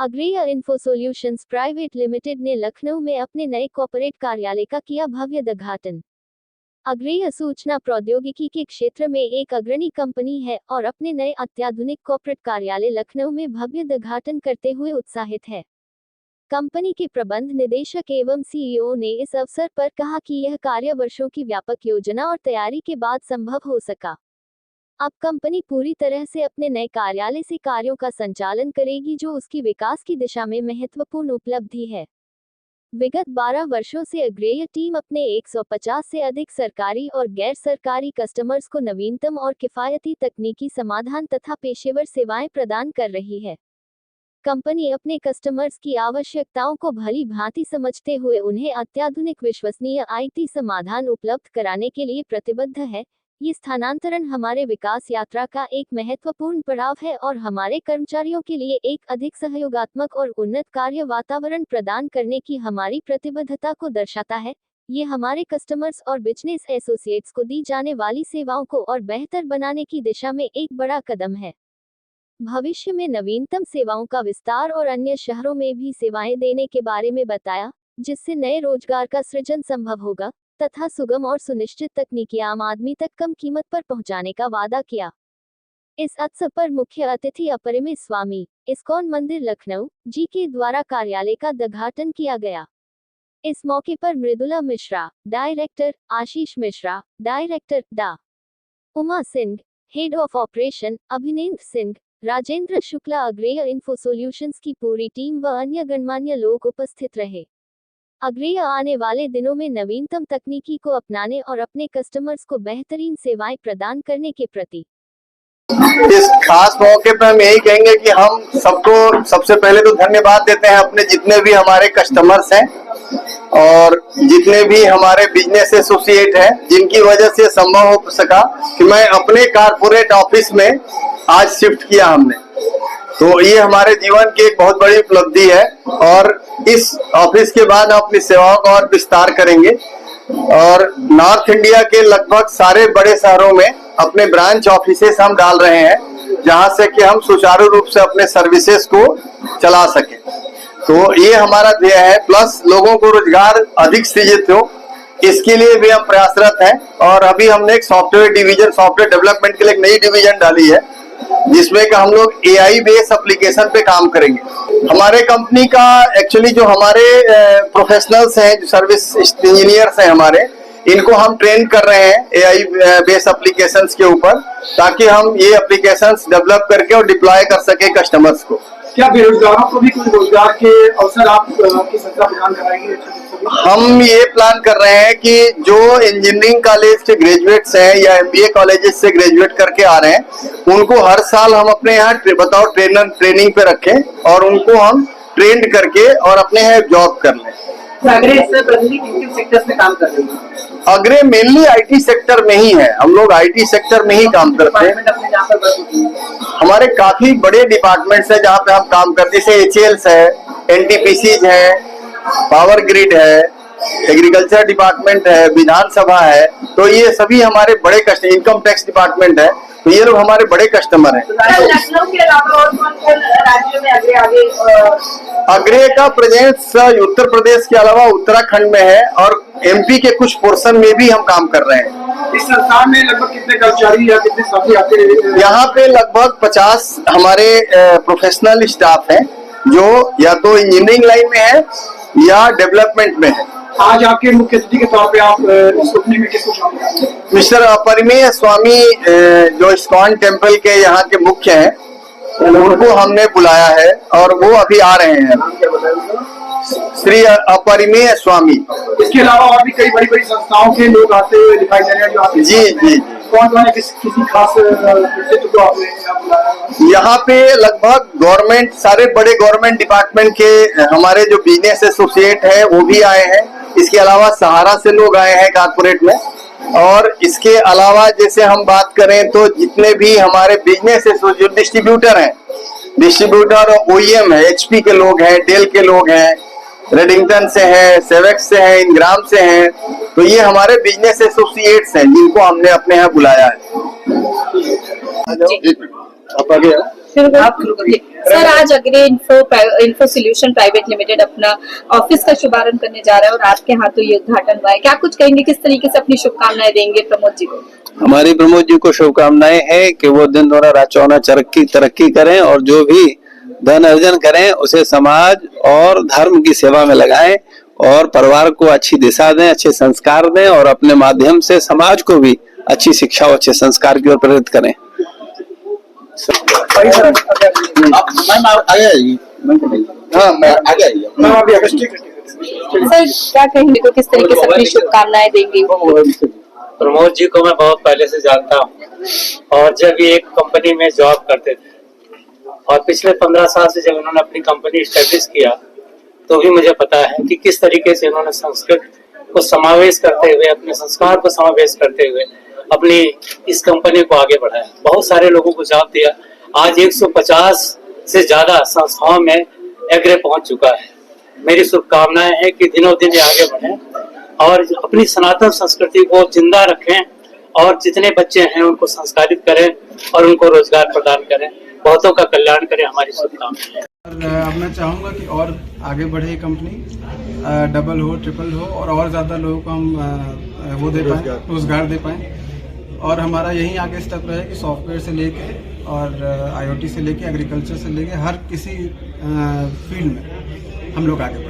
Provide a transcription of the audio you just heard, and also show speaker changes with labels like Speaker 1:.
Speaker 1: अग्रेय info solutions private limited ने लखनऊ में अपने नए कॉर्पोरेट कार्यालय का किया भव्य उद्घाटन। अग्रेय सूचना प्रौद्योगिकी के क्षेत्र में एक अग्रणी कंपनी है और अपने नए अत्याधुनिक कॉर्पोरेट कार्यालय लखनऊ में भव्य उद्घाटन करते हुए उत्साहित है। कंपनी के प्रबंध निदेशक एवं सीईओ ने इस अवसर पर कहा कि यह कार्य वर्षों की व्यापक योजना और तैयारी के बाद संभव हो सका। अब कंपनी पूरी तरह से अपने नए कार्यालय से कार्यों का संचालन करेगी, जो उसकी विकास की दिशा में महत्वपूर्ण उपलब्धि है। विगत 12 वर्षों से अग्रेय टीम अपने 150 से अधिक सरकारी और गैर सरकारी कस्टमर्स को नवीनतम और किफायती तकनीकी समाधान तथा पेशेवर सेवाएं प्रदान कर रही है। कंपनी अपने कस्टमर्स की आवश्यकताओं को भली भांति समझते हुए उन्हें अत्याधुनिक विश्वसनीय आईटी समाधान उपलब्ध कराने के लिए प्रतिबद्ध है। ये स्थानांतरण हमारे विकास यात्रा का एक महत्वपूर्ण पड़ाव है और हमारे कर्मचारियों के लिए एक अधिक सहयोगात्मक और उन्नत कार्य वातावरण प्रदान करने की हमारी प्रतिबद्धता को दर्शाता है। ये हमारे कस्टमर्स और बिजनेस एसोसिएट्स को दी जाने वाली सेवाओं को और बेहतर बनाने की दिशा में एक बड़ा कदम है। भविष्य में नवीनतम सेवाओं का विस्तार और अन्य शहरों में भी सेवाएं देने के बारे में बताया, जिससे नए रोजगार का सृजन संभव होगा तथा सुगम और सुनिश्चित तकनीकी आम आदमी तक कम कीमत पर पहुंचाने का वादा किया। इस अवसर पर मुख्य अतिथि अपरिमेय स्वामी, इस्कॉन मंदिर लखनऊ जी के द्वारा कार्यालय का उद्घाटन किया गया। इस मौके पर मृदुला मिश्रा, डायरेक्टर, आशीष मिश्रा, डायरेक्टर, डा. Uma Singh, head of operation, Abhinendra Singh, Rajendra Shukla, Agreya info solutions की पूरी टीम व अन्य गणमान्य लोग उपस्थित रहे। अग्रेय आने वाले दिनों में नवीनतम तकनीकी को अपनाने और अपने कस्टमर्स को बेहतरीन सेवाएं प्रदान करने के प्रति
Speaker 2: इस खास मौके पर हम यही कहेंगे कि हम सबको सबसे पहले तो धन्यवाद देते हैं अपने जितने भी हमारे कस्टमर्स हैं और जितने भी हमारे बिजनेस एसोसिएट हैं, जिनकी वजह से संभव हो सका कि मैं अपने कारपोरेट ऑफिस में आज शिफ्ट किया हमने। तो ये हमारे जीवन की एक बहुत बड़ी उपलब्धि है और इस ऑफिस के बाद हम अपनी सेवाओं का और विस्तार करेंगे और नॉर्थ इंडिया के लगभग सारे बड़े शहरों में अपने ब्रांच ऑफिसेस हम डाल रहे हैं, जहां से कि हम सुचारू रूप से अपने सर्विसेज को चला सकें। तो ये हमारा ध्येय है, प्लस लोगों को रोजगार अधिक सृजित हो, इसके लिए भी हम प्रयासरत हैं। और अभी हमने एक सॉफ्टवेयर डिवीजन, सॉफ्टवेयर डेवलपमेंट के लिए एक नई डिवीजन डाली है, जिसमें कि हम लोग AI बेस्ड एप्लीकेशन पे काम करेंगे। हमारे कंपनी का एक्चुअली जो हमारे प्रोफेशनल्स हैं, जो सर्विस इंजीनियर्स हैं हमारे, इनको हम ट्रेन कर रहे हैं AI बेस्ड एप्लीकेशंस के ऊपर, ताकि हम ये एप्लीकेशंस डेवलप करके और डिप्लॉय कर सके कस्टमर्स को।
Speaker 3: क्या बेरोजगारों को भी कुछ रोजगार के अवसर आप की संस्था प्रदान कराएंगे?
Speaker 2: हम ये प्लान कर रहे हैं कि जो इंजीनियरिंग कॉलेज से ग्रेजुएट्स हैं या MBA कॉलेजेस से ग्रेजुएट करके आ रहे हैं, उनको हर साल हम अपने यहाँ ट्रेनिंग पे रखें और उनको हम ट्रेंड करके और अपने यहाँ जॉब कर लें।
Speaker 3: किन सेक्टर्स में काम कर रहे हैं?
Speaker 2: अग्रे मेनली IT सेक्टर में ही है, हम लोग IT सेक्टर में ही काम करते हैं। हमारे काफी बड़े डिपार्टमेंट्स हैं जहाँ पे हम काम करते हैं, जैसे HALs है, NTPCs है, पावर ग्रिड है, एग्रीकल्चर डिपार्टमेंट है, विधानसभा है। तो ये सभी हमारे बड़े कस्टमर, इनकम टैक्स डिपार्टमेंट है, तो ये लोग हमारे बड़े कस्टमर हैं।
Speaker 4: लखनऊ के अलावा और कौन-कौन राज्यों में आगे
Speaker 2: अग्रेय का प्रेजेंस उत्तर प्रदेश के अलावा उत्तराखंड में है और MP के कुछ पोर्शन में भी हम काम कर रहे हैं।
Speaker 3: इस संस्थान में लगभग कितने कर्मचारी या कितने साथी आते हैं?
Speaker 2: यहाँ पे लगभग 50 हमारे प्रोफेशनल स्टाफ हैं, जो या तो इंजीनियरिंग लाइन में है या डेवलपमेंट में है।
Speaker 3: आज आपके मुख्य अतिथि के तौर पे आप इस ओपनिंग में किसको शामिल करेंगे?
Speaker 2: मिस्टर अपरिमेय स्वामी, जो इस्कॉन टेम्पल के यहाँ के मुख्य हैं, उनको हमने बुलाया है और वो अभी आ रहे हैं, श्री अपरिमेय स्वामी।
Speaker 3: इसके अलावा और भी कई बड़ी बड़ी संस्थाओं के लोग आते हुए दिखाई दे रहे हैं जो आप
Speaker 2: जी।
Speaker 3: कौन है किसी खास व्यक्तित्व को आपने बुलाया?
Speaker 2: यहाँ पे लगभग गवर्नमेंट, सारे बड़े गवर्नमेंट डिपार्टमेंट के हमारे जो बिजनेस एसोसिएट हैं वो भी आए हैं। इसके अलावा सहारा से लोग आए हैं कारपोरेट में, और इसके अलावा जैसे हम बात करें तो जितने भी हमारे बिजनेस एसोसिएट डिस्ट्रीब्यूटर हैं, डिस्ट्रीब्यूटर और OEM है, HP के लोग हैं, डेल के लोग हैं, रेडिंगटन से हैं, सेवेक्स से हैं, इनग्राम से हैं, तो ये हमारे बिजनेस एसोसिएट्स हैं जिनको हमने अपने यहाँ बुलाया है। आप आगे
Speaker 5: आप शुरू करिए। सर, आज अग्रे इन्फो सोल्यूशन प्राइवेट लिमिटेड अपना ऑफिस का शुभारंभ करने जा रहा है और आपके हाथों ये उद्घाटन हुआ है, क्या कुछ कहेंगे, किस तरीके से अपनी शुभकामनाएं देंगे प्रमोद जी को?
Speaker 6: हमारी प्रमोद जी को शुभकामनाएं हैं कि वो दिन दोना रात चौना तरक्की करें और जो भी धन अर्जन करें उसे समाज और धर्म की सेवा में लगाएं और परिवार को अच्छी दिशा दें, अच्छे संस्कार दें और अपने माध्यम से समाज को भी अच्छी शिक्षा और अच्छे संस्कार की ओर प्रेरित करें।
Speaker 5: सर, क्या कहेंगे, तो किस तरीके से अपनी शुभकामनाएं देंगे?
Speaker 7: प्रमोद जी को मैं बहुत पहले से जानता हूँ और जब ये एक कंपनी में जॉब करते थे और पिछले 15 साल से जब इन्होंने अपनी कंपनी स्टैब्लिश किया तो भी मुझे पता है कि किस तरीके से इन्होंने संस्कृत को समावेश करते हुए, अपने संस्कार को समावेश करते हुए अपनी इस कंपनी को आगे बढ़ाया, बहुत सारे लोगों को जॉब दिया। आज 150 से ज्यादा संस्थाओं में एग्रे पहुंच चुका है। मेरी शुभकामनाएं हैं कि दिनों दिन ये आगे बढ़े और अपनी सनातन संस्कृति को जिंदा रखें और जितने बच्चे हैं उनको संस्कारित करें और उनको रोजगार प्रदान करें, बहुतों का कल्याण करें। हमारी शुभकामनाएं।
Speaker 3: अब मैं चाहूँगा कि और आगे बढ़े कंपनी, डबल हो, ट्रिपल हो और ज़्यादा लोगों को हम वो दे पाएँ, रोजगार दे पाएँ। और हमारा यही आगे स्टेप रहे कि सॉफ्टवेयर से लेके और IoT से लेके एग्रीकल्चर से लेके हर किसी फील्ड में हम लोग आगे बढ़ें।